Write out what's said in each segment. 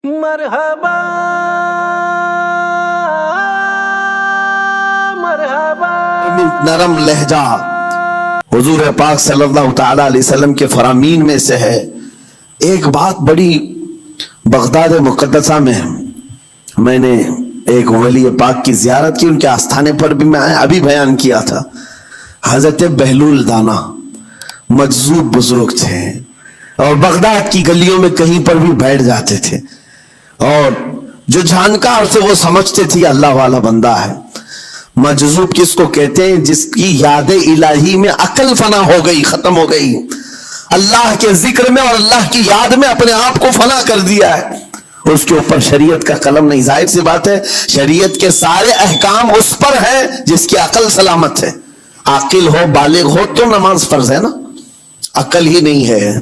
مرحبا مرحبا نرم لہجہ حضور پاک صلی اللہ تعالی علیہ وسلم کے فرامین میں سے ہے۔ ایک بات بڑی بغداد مقدسہ میں نے ایک ولی پاک کی زیارت کی، ان کے آستانے پر بھی میں ابھی بیان کیا تھا۔ حضرت بہلول دانا مجذوب بزرگ تھے اور بغداد کی گلیوں میں کہیں پر بھی بیٹھ جاتے تھے، اور جو جانکار سے وہ سمجھتے تھے اللہ والا بندہ ہے۔ مجذوب کس کو کہتے ہیں؟ جس کی یاد الہی میں عقل فنا ہو گئی، ختم ہو گئی، اللہ کے ذکر میں اور اللہ کی یاد میں اپنے آپ کو فنا کر دیا ہے، اس کے اوپر شریعت کا قلم نہیں۔ ظاہر سی بات ہے شریعت کے سارے احکام اس پر ہے جس کی عقل سلامت ہے۔ عاقل ہو، بالغ ہو تو نماز فرض ہے نا، عقل ہی نہیں ہے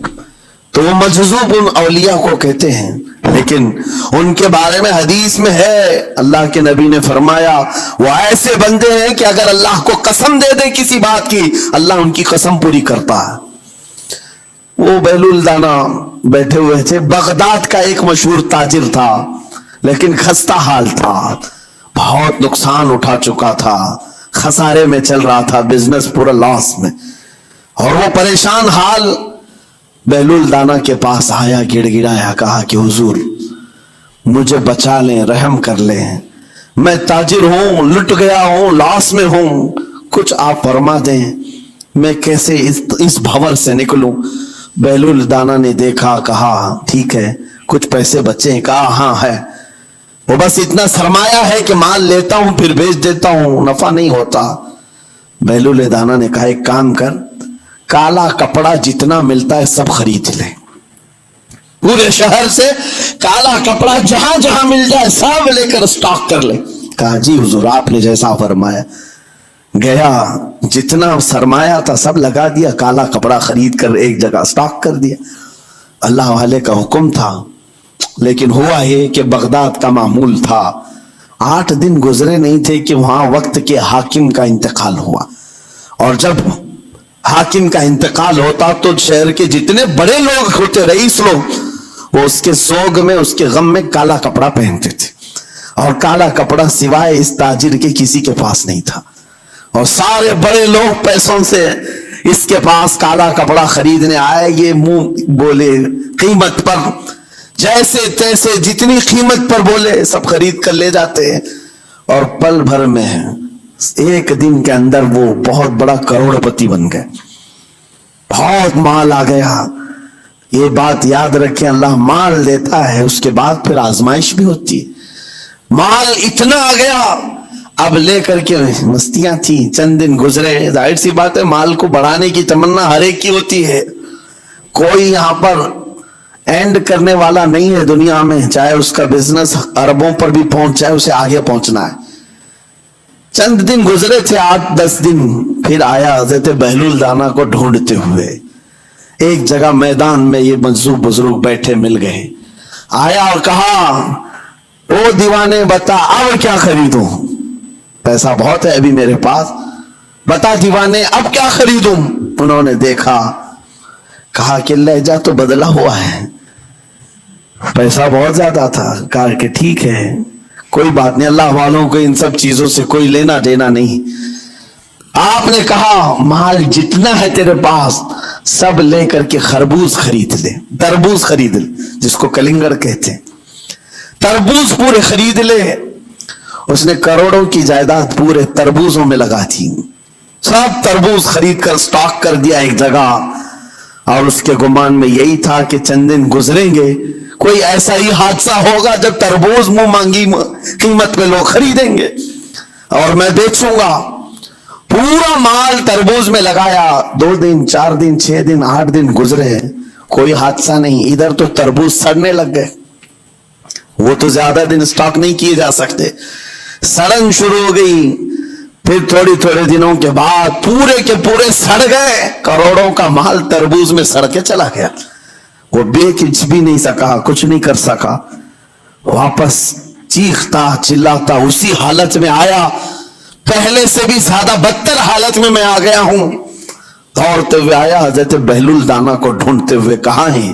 تو وہ مجذوب ان اولیاء کو کہتے ہیں۔ لیکن ان کے بارے میں حدیث میں ہے، اللہ کے نبی نے فرمایا وہ ایسے بندے ہیں کہ اگر اللہ کو قسم دے دے کسی بات کی، اللہ ان کی قسم پوری کرتا ہے۔ وہ بہلول دانا بیٹھے ہوئے تھے، بغداد کا ایک مشہور تاجر تھا، لیکن خستہ حال تھا، بہت نقصان اٹھا چکا تھا، خسارے میں چل رہا تھا، بزنس پورا لاس میں، اور وہ پریشان حال بہلول دانا کے پاس آیا، گڑ گڑایا، کہا کہ حضور مجھے بچا لیں، رحم کر لیں، میں تاجر ہوں، لٹ گیا ہوں، لاس میں ہوں، کچھ آپ فرما دیں، میں کیسے اس بھور سے نکلوں؟ بہلول دانا نے دیکھا، کہا ٹھیک ہے کچھ پیسے بچے ہیں؟ کہا ہاں ہے، وہ بس اتنا سرمایہ ہے کہ مال لیتا ہوں پھر بیچ دیتا ہوں، نفع نہیں ہوتا۔ بہلول دانا نے کہا ایک کام کر، کالا کپڑا جتنا ملتا ہے سب خرید لے، پورے شہر سے کالا کپڑا جہاں جہاں مل جائے سب لے کر سٹاک کر لے۔ کہا جی حضور آپ نے جیسا فرمایا۔ گیا، جتنا سرمایہ تھا سب لگا دیا، کالا کپڑا خرید کر ایک جگہ سٹاک کر دیا۔ اللہ والے کا حکم تھا، لیکن ہوا یہ کہ بغداد کا معمول تھا، 8 دن گزرے نہیں تھے کہ وہاں وقت کے حاکم کا انتقال ہوا، اور جب حاکم کا انتقال ہوتا تو شہر کے جتنے بڑے لوگ ہوتے، رئیس لوگ، وہ اس کے سوگ میں، اس کے غم میں کالا کپڑا پہنتے تھے، اور کالا کپڑا سوائے اس تاجر کے کسی کے پاس نہیں تھا، اور سارے بڑے لوگ پیسوں سے اس کے پاس کالا کپڑا خریدنے آئے۔ یہ منہ بولے قیمت پر، جیسے تیسے جتنی قیمت پر بولے سب خرید کر لے جاتے ہیں، اور پل بھر میں ایک دن کے اندر وہ بہت بڑا کروڑ پتی بن گئے، بہت مال آ گیا۔ یہ بات یاد رکھیں، اللہ مال دیتا ہے، اس کے بعد پھر آزمائش بھی ہوتی ہے۔ مال اتنا آ گیا، اب لے کر کے مستیاں تھیں، چند دن گزرے، ظاہر سی بات ہے مال کو بڑھانے کی تمنا ہر ایک کی ہوتی ہے، کوئی یہاں پر اینڈ کرنے والا نہیں ہے دنیا میں، چاہے اس کا بزنس اربوں پر بھی پہنچ جائے، اسے آگے پہنچنا ہے۔ چند دن گزرے تھے، 8-10 دن، پھر آیا حضرت بہلول دانا کو ڈھونڈتے ہوئے، ایک جگہ میدان میں یہ مجذوب بزرگ بیٹھے مل گئے، آیا اور کہا او دیوانے بتا اب کیا خریدوں؟ پیسہ بہت ہے ابھی میرے پاس، بتا دیوانے اب کیا خریدوں؟ انہوں نے دیکھا، کہا کہ لہجہ تو بدلا ہوا ہے، پیسہ بہت زیادہ تھا، کہا کہ ٹھیک ہے کوئی بات نہیں، اللہ والوں کو ان سب چیزوں سے کوئی لینا دینا نہیں۔ آپ نے کہا مال جتنا ہے تیرے پاس سب لے کر کے خربوز خرید لے، تربوز خرید لے، جس کو کلنگڑ کہتے ہیں، تربوز پورے خرید لے۔ اس نے کروڑوں کی جائیداد پورے تربوزوں میں لگا تھی، سب تربوز خرید کر سٹاک کر دیا ایک جگہ، اور اس کے گمان میں یہی تھا کہ چند دن گزریں گے، کوئی ایسا ہی حادثہ ہوگا جب تربوز منہ مانگی قیمت میں لوگ خریدیں گے اور میں بیچوں گا۔ پورا مال تربوز میں لگایا، 2 دن 4 دن 6 دن 8 دن گزرے، کوئی حادثہ نہیں۔ ادھر تو تربوز سڑنے لگ گئے، وہ تو زیادہ دن سٹاک نہیں کیے جا سکتے، سڑن شروع ہو گئی۔ پھر تھوڑے دنوں کے بعد پورے کے پورے سڑ گئے، کروڑوں کا مال تربوز میں سڑ کے چلا گیا۔ وہ بیچ بھی نہیں سکا، کچھ نہیں کر سکا، واپس چیختا چلاتا اسی حالت میں آیا، پہلے سے بھی زیادہ بدتر حالت میں آ گیا ہوں۔ دوڑتے ہوئے آیا، حضرت بہلول دانا کو ڈھونڈتے ہوئے، کہاں ہیں؟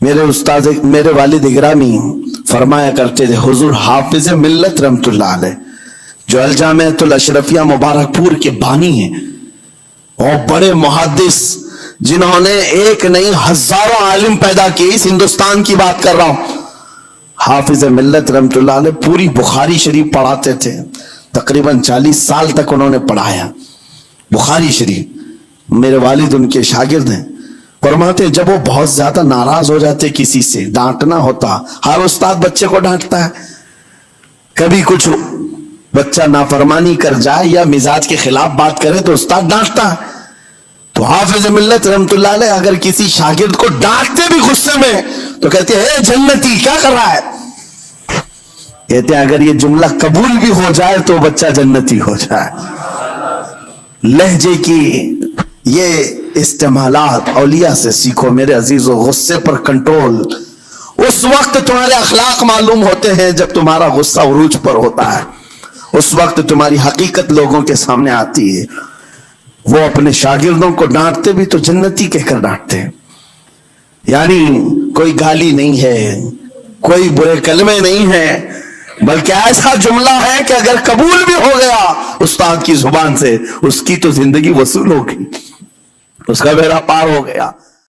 میرے استاد میرے والد گرامی فرمایا کرتے تھے، حضور حافظ ملت رحمت اللہ علیہ جو الجامعۃ الاشرفیہ مبارک پور کے بانی ہیں اور بڑے محدث جنہوں نے ایک نہیں ہزاروں عالم پیدا کیے، اس ہندوستان کی بات کر رہا ہوں، حافظ ملت رحمت اللہ علیہ پوری بخاری شریف پڑھاتے تھے، تقریباً 40 سال تک انہوں نے پڑھایا بخاری شریف۔ میرے والد ان کے شاگرد ہیں، فرماتے جب وہ بہت زیادہ ناراض ہو جاتے کسی سے، ڈانٹنا ہوتا، ہر استاد بچے کو ڈانٹتا ہے، کبھی کچھ بچہ نافرمانی کر جائے یا مزاج کے خلاف بات کرے تو استاد ڈانٹتا ہے، تو حافظ ملت رحمت اللہ علیہ اگر کسی شاگرد کو ڈانٹتے بھی غصے میں تو کہتے ہیں اے جنتی کیا کر رہا ہے، کہتے ہیں اگر یہ جملہ قبول بھی ہو جائے تو بچہ جنتی ہو جائے۔ لہجے کی یہ استعمالات اولیاء سے سیکھو میرے عزیزو، غصے پر کنٹرول اس وقت تمہارے اخلاق معلوم ہوتے ہیں جب تمہارا غصہ عروج پر ہوتا ہے، اس وقت تمہاری حقیقت لوگوں کے سامنے آتی ہے۔ وہ اپنے شاگردوں کو ڈانٹتے بھی تو جنتی کہہ کر ڈانٹتے ہیں، یعنی کوئی گالی نہیں ہے، کوئی برے کلمے نہیں ہیں، بلکہ ایسا جملہ ہے کہ اگر قبول بھی ہو گیا استاد کی زبان سے، اس کی تو زندگی وصول ہوگی، اس کا بیڑا پار ہو گیا۔